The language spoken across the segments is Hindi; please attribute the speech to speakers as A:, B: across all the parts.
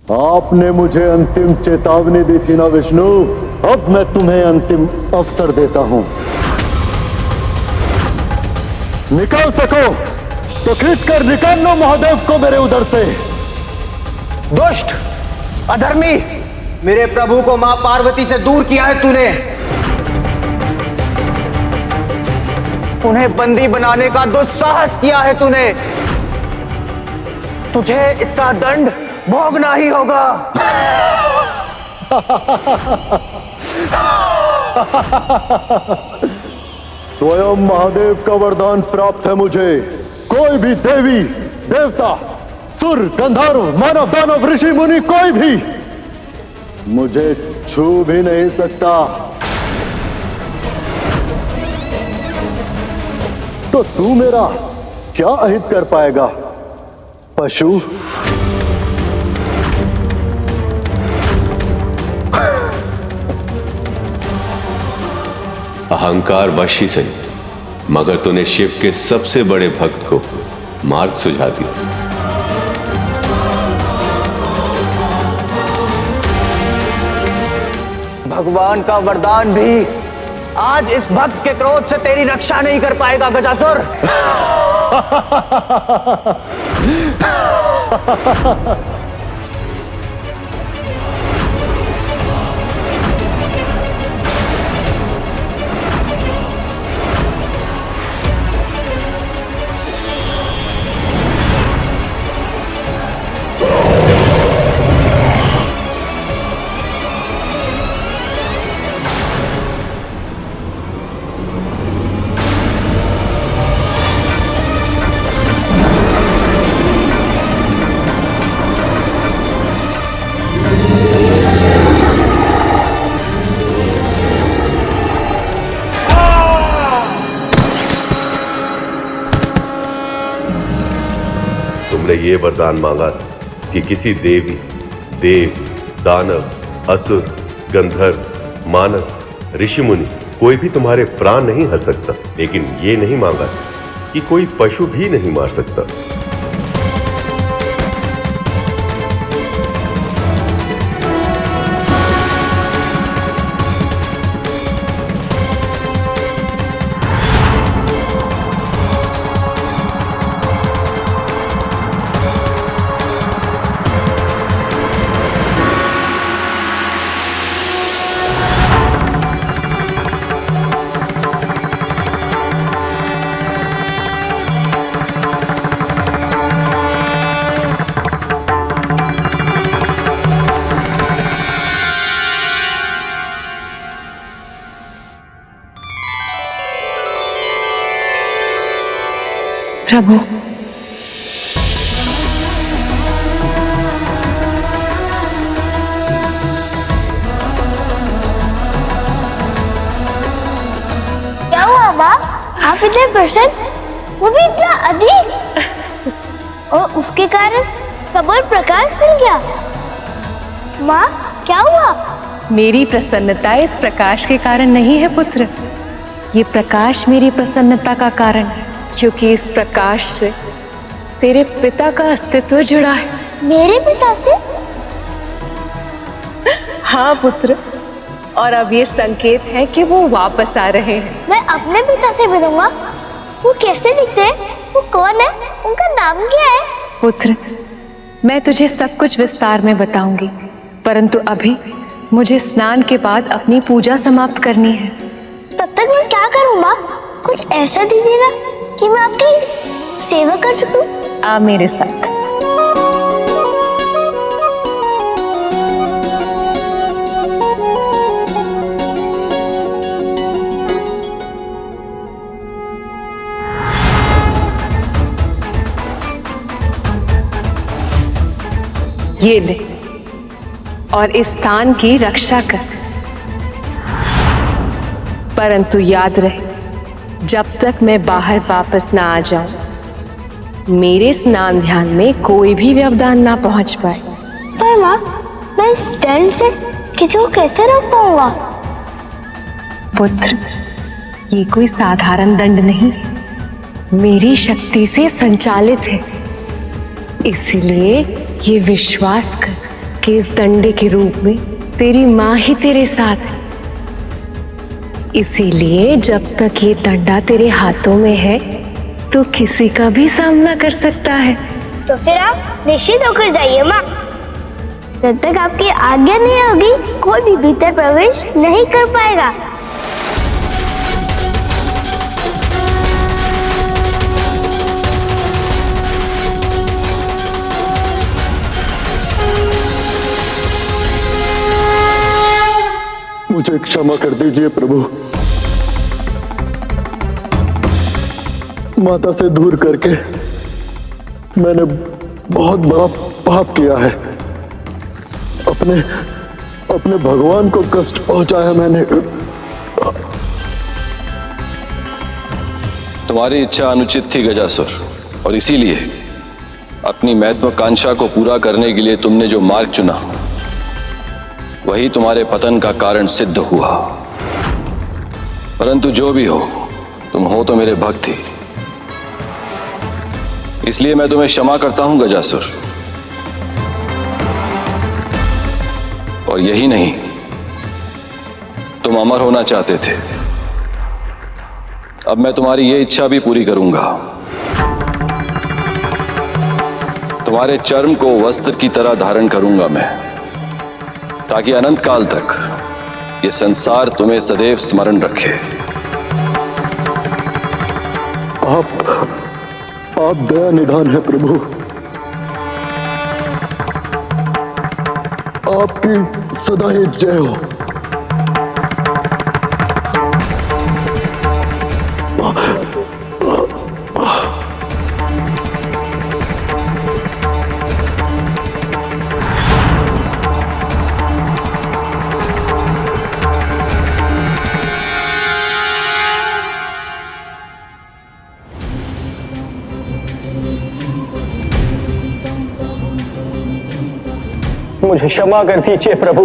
A: आपने मुझे अंतिम चेतावनी दी थी ना विष्णु, अब मैं तुम्हें अंतिम अवसर देता हूं। निकाल सको तो खींचकर निकाल लो महादेव को मेरे उधर से।
B: दुष्ट, अधर्मी, मेरे प्रभु को मां पार्वती से दूर किया है तूने। उन्हें बंदी बनाने का दुस्साहस किया है तूने। तुझे इसका दंड भोगना ही होगा।
A: स्वयं महादेव का वरदान प्राप्त है मुझे। कोई भी देवी देवता, सुर, गंधर्व, मानव, दानव, ऋषि, मुनि, कोई भी मुझे छू भी नहीं सकता। तो तू मेरा क्या अहित कर पाएगा पशु?
C: अहंकार वश ही सही, मगर तूने शिव के सबसे बड़े भक्त को मार्ग सुझा दिया।
B: भगवान का वरदान भी आज इस भक्त के क्रोध से तेरी रक्षा नहीं कर पाएगा गजासुर।
D: तुमने ये वरदान मांगा कि किसी देवी, देव, दानव, असुर, गंधर्व, मानव, ऋषि मुनि कोई भी तुम्हारे प्राण नहीं हर सकता, लेकिन ये नहीं मांगा कि कोई पशु भी नहीं मार सकता।
E: प्रभु,
F: क्या हुआ माँ? आप इतने प्रसन्न, वो भी इतना अधिक, और उसके कारण सब और प्रकाश मिल गया। माँ क्या हुआ?
E: मेरी प्रसन्नता इस प्रकाश के कारण नहीं है पुत्र। ये प्रकाश मेरी प्रसन्नता का कारण है, क्योंकि इस प्रकाश से तेरे पिता का अस्तित्व जुड़ा है।
F: मेरे पिता से?
E: हाँ पुत्र, और अब ये संकेत है कि वो वापस आ रहे हैं।
F: मैं अपने पिता से मिलूंगा। वो कैसे दिखते हैं? वो कौन है? उनका नाम क्या है?
E: पुत्र, मैं तुझे सब कुछ विस्तार में बताऊंगी, परंतु अभी मुझे स्नान के बाद अपनी पूजा समाप्त करनी है।
F: तब तक मैं क्या करूँ माँ? कुछ ऐसा दीजिए ना कि मैं आपकी सेवा कर सकूं।
E: आ मेरे साथ। ये ले और इस स्थान की रक्षा कर, परंतु याद रहे जब तक मैं बाहर वापस ना आ जाऊं, मेरे स्नान ध्यान में कोई भी व्यवधान ना पहुंच पाए।
F: पर माँ, मैं इस दंड से किसी को कैसे रोक पाऊंगा?
E: पुत्र, ये कोई साधारण दंड नहीं, मेरी शक्ति से संचालित है। इसीलिए ये विश्वास कर कि इस दंडे के रूप में तेरी माँ ही तेरे साथ है। इसीलिए जब तक ये दंडा तेरे हाथों में है तो किसी का भी सामना कर सकता है।
F: तो फिर आप निश्चित होकर जाइए माँ। जब तक आपकी आज्ञा नहीं होगी कोई भी भीतर प्रवेश नहीं कर पाएगा।
A: मुझे क्षमा कर दीजिए प्रभु। माता से दूर करके मैंने बहुत बड़ा पाप किया है। अपने भगवान को कष्ट पहुंचाया मैंने।
G: तुम्हारी इच्छा अनुचित थी गजासुर, और इसीलिए अपनी महत्वाकांक्षा को पूरा करने के लिए तुमने जो मार्ग चुना वही तुम्हारे पतन का कारण सिद्ध हुआ। परंतु जो भी हो, तुम हो तो मेरे भक्त ही, इसलिए मैं तुम्हें क्षमा करता हूं गजासुर। और यही नहीं, तुम अमर होना चाहते थे, अब मैं तुम्हारी ये इच्छा भी पूरी करूंगा। तुम्हारे चर्म को वस्त्र की तरह धारण करूंगा मैं, ताकि अनंत काल तक ये संसार तुम्हें सदैव स्मरण रखे।
A: आप दया निधान है प्रभु। आपकी सदा ही जय हो।
B: मुझे क्षमा कर दीजिए प्रभु,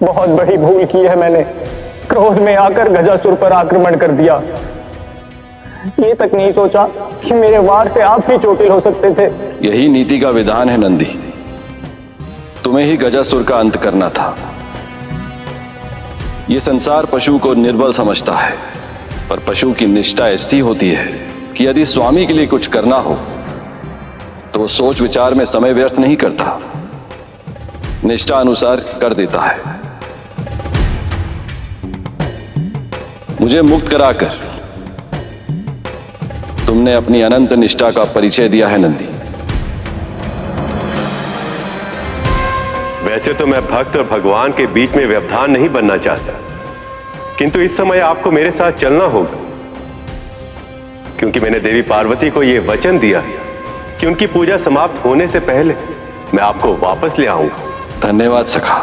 B: बहुत बड़ी भूल की है मैंने। क्रोध में आकर गजासुर पर आक्रमण कर दिया। ये तक नहीं सोचा कि मेरे वार से आप भी चोटिल हो सकते थे।
G: यही नीति का विधान है नंदी, तुम्हें ही गजासुर का अंत करना था। ये संसार पशु को निर्बल समझता है, पर पशु की निष्ठा ऐसी होती है कि यदि स्वामी के लिए कुछ करना हो तो वो सोच विचार में समय व्यर्थ नहीं करता, निष्ठा अनुसार कर देता है। मुझे मुक्त कराकर तुमने अपनी अनंत निष्ठा का परिचय दिया है नंदी।
D: वैसे तो मैं भक्त और भगवान के बीच में व्यवधान नहीं बनना चाहता, किंतु इस समय आपको मेरे साथ चलना होगा, क्योंकि मैंने देवी पार्वती को यह वचन दिया कि उनकी पूजा समाप्त होने से पहले मैं आपको वापस ले आऊंगा।
G: धन्यवाद सखा,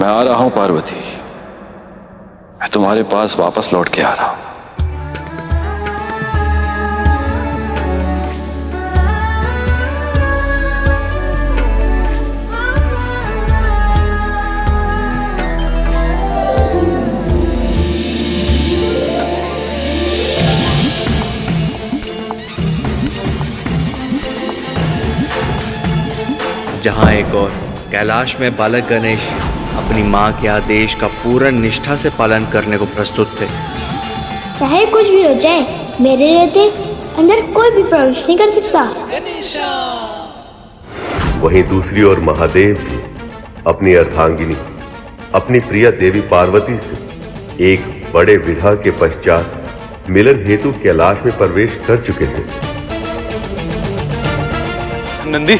G: मैं आ रहा हूं पार्वती, मैं तुम्हारे पास वापस लौट के आ रहा हूं।
H: जहाँ एक और कैलाश में बालक गणेश अपनी माँ के आदेश का पूर्ण निष्ठा से पालन करने को प्रस्तुत थे।
F: चाहे कुछ भी हो जाए, मेरे रहते अंदर कोई भी प्रवेश नहीं कर सकता।
D: वहीं दूसरी ओर महादेव भी अपनी अर्धांगिनी, अपनी प्रिय देवी पार्वती से एक बड़े विवाह के पश्चात मिलन हेतु कैलाश में प्रवेश कर चुके थे।
I: नंदी,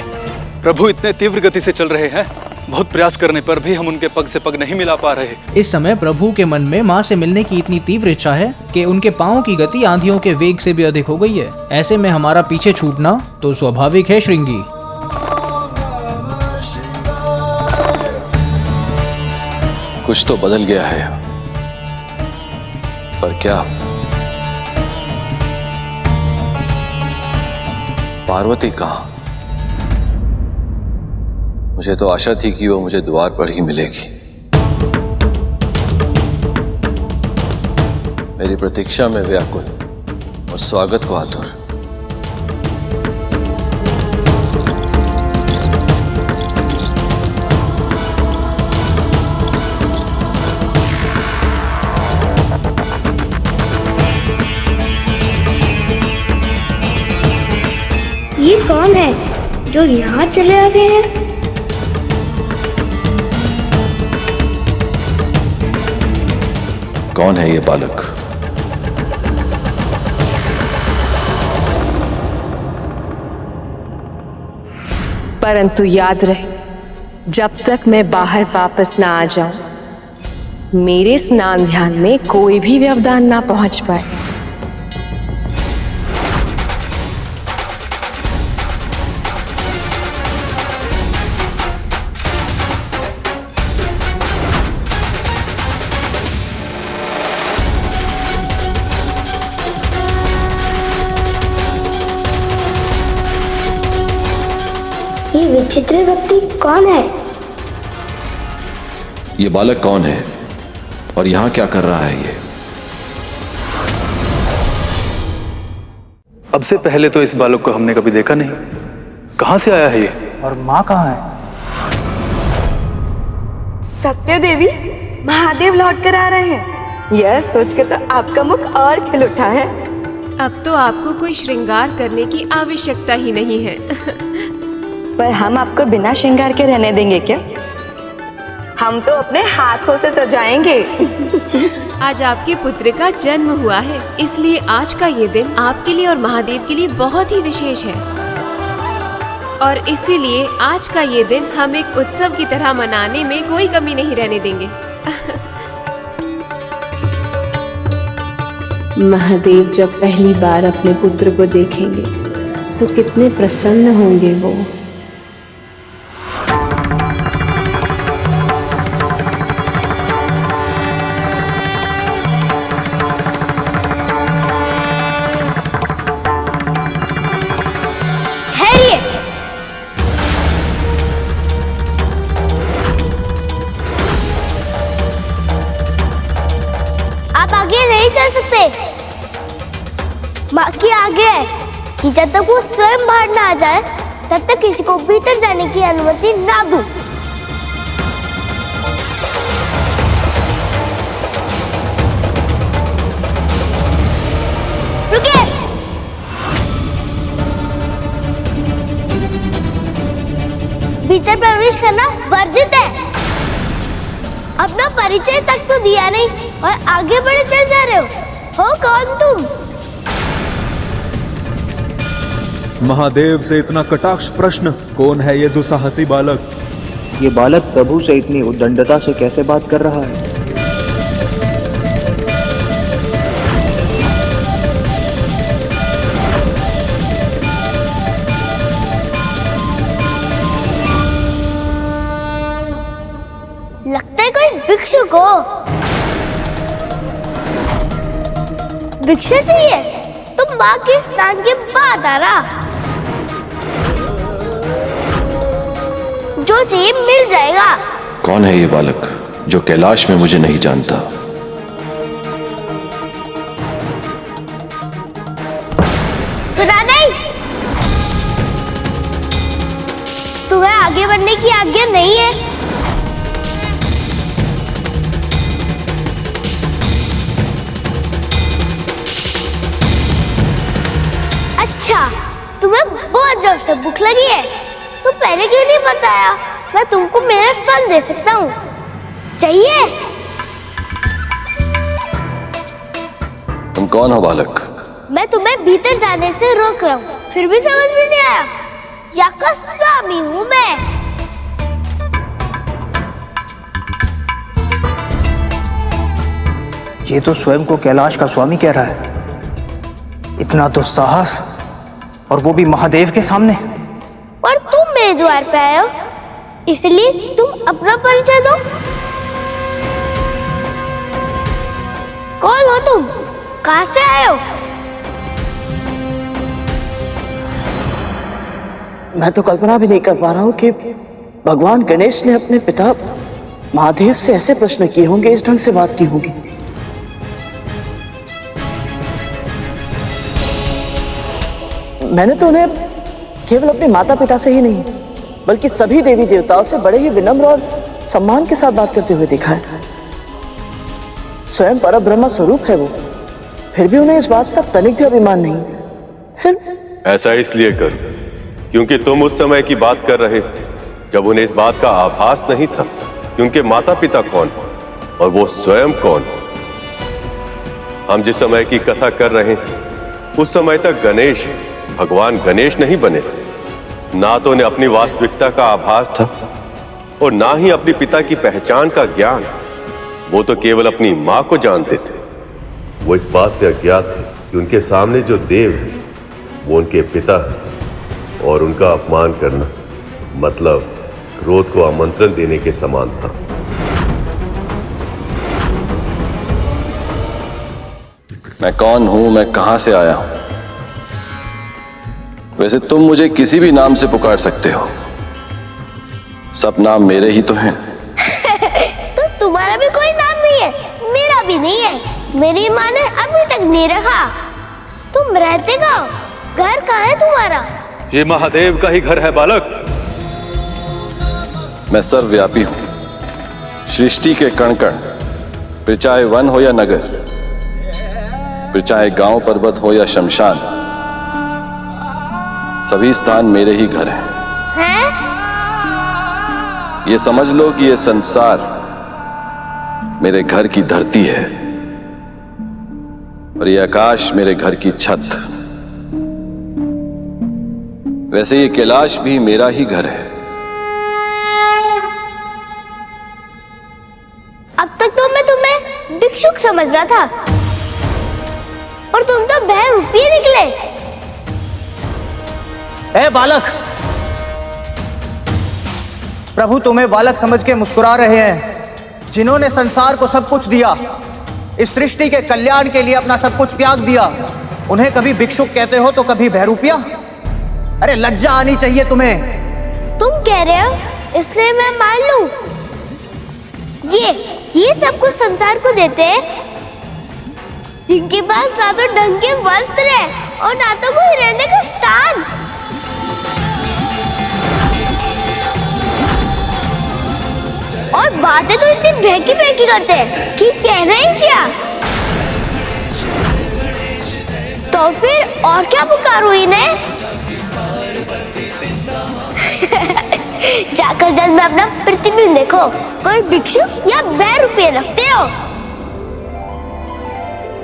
I: प्रभु इतने तीव्र गति से चल रहे हैं, बहुत प्रयास करने पर भी हम उनके पग से पग नहीं मिला पा रहे।
J: इस समय प्रभु के मन में माँ से मिलने की इतनी तीव्र इच्छा है कि उनके पांवों की गति आंधियों के वेग से भी अधिक हो गई है। ऐसे में हमारा पीछे छूटना तो स्वाभाविक है श्रृंगी।
G: कुछ तो बदल गया है, पर क्या? पार्वती कहाँ? मुझे तो आशा थी कि वो मुझे द्वार पर ही मिलेगी। मेरी प्रतीक्षा में व्याकुल और स्वागत को आतुर
F: ये कौन है जो यहाँ चले आ गए हैं?
G: कौन है ये बालक?
E: परंतु याद रहे, जब तक मैं बाहर वापस ना आ जाऊं, मेरे स्नान ध्यान में कोई भी व्यवधान ना पहुंच पाए।
F: ये विचित्र व्यक्ति कौन है?
G: ये बालक कौन है और यहां क्या कर रहा है ये?
I: अब से पहले तो इस बालक को हमने कभी देखा नहीं। कहां से आया है ये?
J: और माँ कहाँ है?
K: सत्य देवी, महादेव लौट कर आ रहे हैं। यह सोच के तो आपका मुख और खिल उठा है।
E: अब तो आपको कोई श्रृंगार करने की आवश्यकता ही नहीं है।
K: पर हम आपको बिना श्रृंगार के रहने देंगे क्या? हम तो अपने हाथों से सजाएंगे।
E: आज आपके पुत्र का जन्म हुआ है, इसलिए आज का ये दिन आपके लिए और महादेव के लिए बहुत ही विशेष है। और इसीलिए आज का ये दिन हम एक उत्सव की तरह मनाने में कोई कमी नहीं रहने देंगे। महादेव जब पहली बार अपने पुत्र को देखेंगे तो कितने प्रसन्न होंगे वो।
F: माँ की आगे है कि जब तक वो स्वयं बाहर ना आ जाए तब तक किसी को भीतर जाने की अनुमति ना दूं। रुकिए। भीतर प्रवेश करना वर्जित है। अपना परिचय तक तो दिया नहीं और आगे बढ़े चल जा रहे हो कौन तुम?
L: महादेव से इतना कटाक्ष प्रश्न, कौन है ये दुस्साहसी बालक?
B: ये बालक प्रभु से इतनी उद्दंडता से कैसे बात कर रहा है?
F: लगता है कोई भिक्षुक हो। भिक्षा चाहिए? तुम माँ के स्नान के बाद आ रहा। जो चाहिए मिल जाएगा।
G: कौन है ये बालक जो कैलाश में मुझे नहीं जानता?
F: सुना नहीं? तुम्हें आगे बढ़ने की आज्ञा नहीं है। अच्छा, तुम्हें बहुत जोर से भूख लगी है तो पहले क्यों नहीं बताया? मैं तुमको मेरे फल दे सकता हूँ। चाहिए?
G: तुम कौन हो बालक?
F: मैं तुम्हें भीतर जाने से रोक रहा हूँ, फिर भी समझ में नहीं आया? यहाँ का स्वामी हूँ मैं।
J: ये तो स्वयं को कैलाश का स्वामी कह रहा है। इतना तो साहस, और वो भी महादेव के सामने।
F: और तुम मेरे द्वार पे आए हो, इसलिए तुम अपना परिचय दो। कौन हो तुम? कहाँ से आए हो?
B: मैं तो कल्पना भी नहीं कर पा रहा हूँ कि भगवान गणेश ने अपने पिता महादेव से ऐसे प्रश्न किए होंगे, इस ढंग से बात की होगी। मैंने तो उन्हें केवल अपने माता पिता से ही नहीं बल्कि सभी देवी देवताओं से बड़े ही विनम्र और सम्मान के साथ बात करते हुए देखा है। स्वयं परब्रह्म स्वरूप है वो, फिर भी उन्हें इस बात का तनिक भी अभिमान नहीं। फिर
C: ऐसा इसलिए कर
D: क्योंकि तुम उस समय की बात कर रहे थे जब उन्हें इस बात का आभास नहीं था कि उनके माता पिता कौन और वो स्वयं कौन। हम जिस समय की कथा कर रहे हैं उस समय तक गणेश भगवान गणेश नहीं बने थे। ना तो उन्हें अपनी वास्तविकता का आभास था और ना ही अपने पिता की पहचान का ज्ञान। वो तो केवल अपनी मां को जानते थे। वो इस बात से अज्ञात थे कि उनके सामने जो देव है वो उनके पिता है और उनका अपमान करना मतलब क्रोध को आमंत्रण देने के समान था।
G: मैं कौन हूं, मैं कहां से आया हूं? वैसे तुम मुझे किसी भी नाम से पुकार सकते हो, सब नाम मेरे ही तो हैं।
F: तो तुम्हारा भी कोई नाम नहीं है, मेरा भी नहीं है। मेरी माँ ने अभी तक नहीं रखा। तुम रहते कहाँ? घर कहाँ है तुम्हारा?
I: ये महादेव का ही घर है बालक।
G: मैं सर्वव्यापी हूं, सृष्टि के कण कण, फिर चाहे वन हो या नगर, फिर चाहे गांव पर्वत हो या शमशान, सभी स्थान मेरे ही घर हैं। ये समझ लो कि ये संसार मेरे घर की धरती है और ये आकाश मेरे घर की छत। वैसे ये कैलाश भी मेरा ही घर है।
F: अब तक तो मैं तुम्हें भिक्षुक समझ रहा था और तुम तो बहरूपी निकले।
J: ए बालक, प्रभु तुम्हें बालक समझ के मुस्कुरा रहे हैं। जिन्होंने संसार को सब कुछ दिया, इस सृष्टि के कल्याण के लिए अपना सब कुछ त्याग दिया, उन्हें कभी भिक्षुक कहते हो तो कभी बहरूपिया। अरे लज्जा आनी चाहिए तुम्हें।
F: तुम कह रहे हो इसलिए मैं मान लूं? ये सब कुछ संसार को देते हैं जिनके पास ना तो ढंग के वस्त्र है और ना तो कोई रहने का स्थान। और बातें तो इतनी बहकी बहकी करते हैं कि कह रहे हैं क्या? तो फिर और क्या पुकारूं इन्हें? जाकर जल में अपना प्रतिबिंब देखो, कोई भिक्षुक या बहरूपी रखते हो?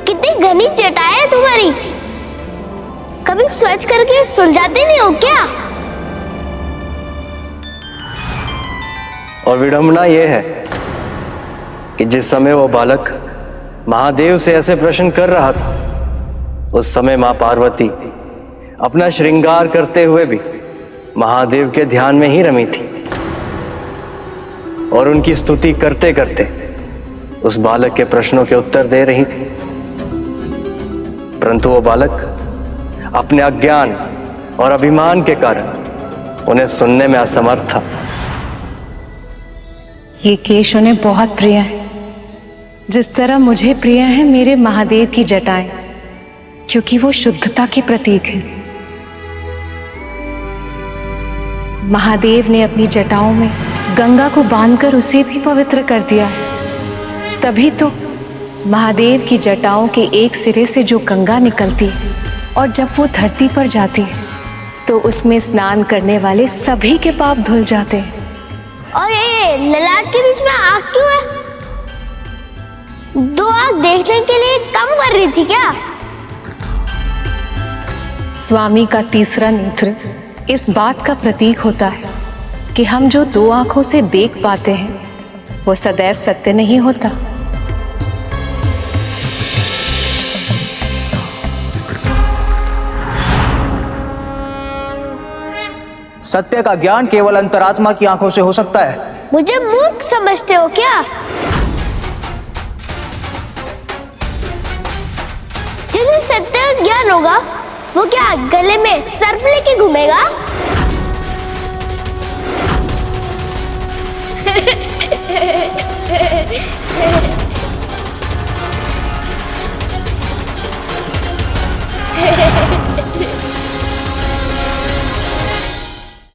F: कितनी घनी जटाएं है तुम्हारी, कभी सोच करके सुलझाते नहीं हो क्या?
M: और विडंबना यह है कि जिस समय वो बालक महादेव से ऐसे प्रश्न कर रहा था, उस समय मां पार्वती अपना श्रृंगार करते हुए भी महादेव के ध्यान में ही रमी थी और उनकी स्तुति करते करते उस बालक के प्रश्नों के उत्तर दे रही थी। परंतु वो बालक अपने अज्ञान और अभिमान के कारण उन्हें सुनने में असमर्थ था।
E: ये केश उन्हें बहुत प्रिय है, जिस तरह मुझे प्रिय है मेरे महादेव की जटाएं, क्योंकि वो शुद्धता के प्रतीक है। महादेव ने अपनी जटाओं में गंगा को बांधकर उसे भी पवित्र कर दिया है। तभी तो महादेव की जटाओं के एक सिरे से जो गंगा निकलती है और जब वो धरती पर जाती है तो उसमें स्नान करने वाले सभी के पाप धुल जाते हैं।
F: और ये ललाट के बीच में आँख क्यों है? दो आँख देखने के लिए कम कर रही थी क्या?
E: स्वामी का तीसरा नेत्र इस बात का प्रतीक होता है कि हम जो दो आंखों से देख पाते हैं वो सदैव सत्य नहीं होता।
J: सत्य का ज्ञान केवल अंतरात्मा की आंखों से हो सकता है।
F: मुझे मूर्ख समझते हो क्या? जिसे सत्य का ज्ञान होगा वो क्या गले में सर्प लेके घूमेगा?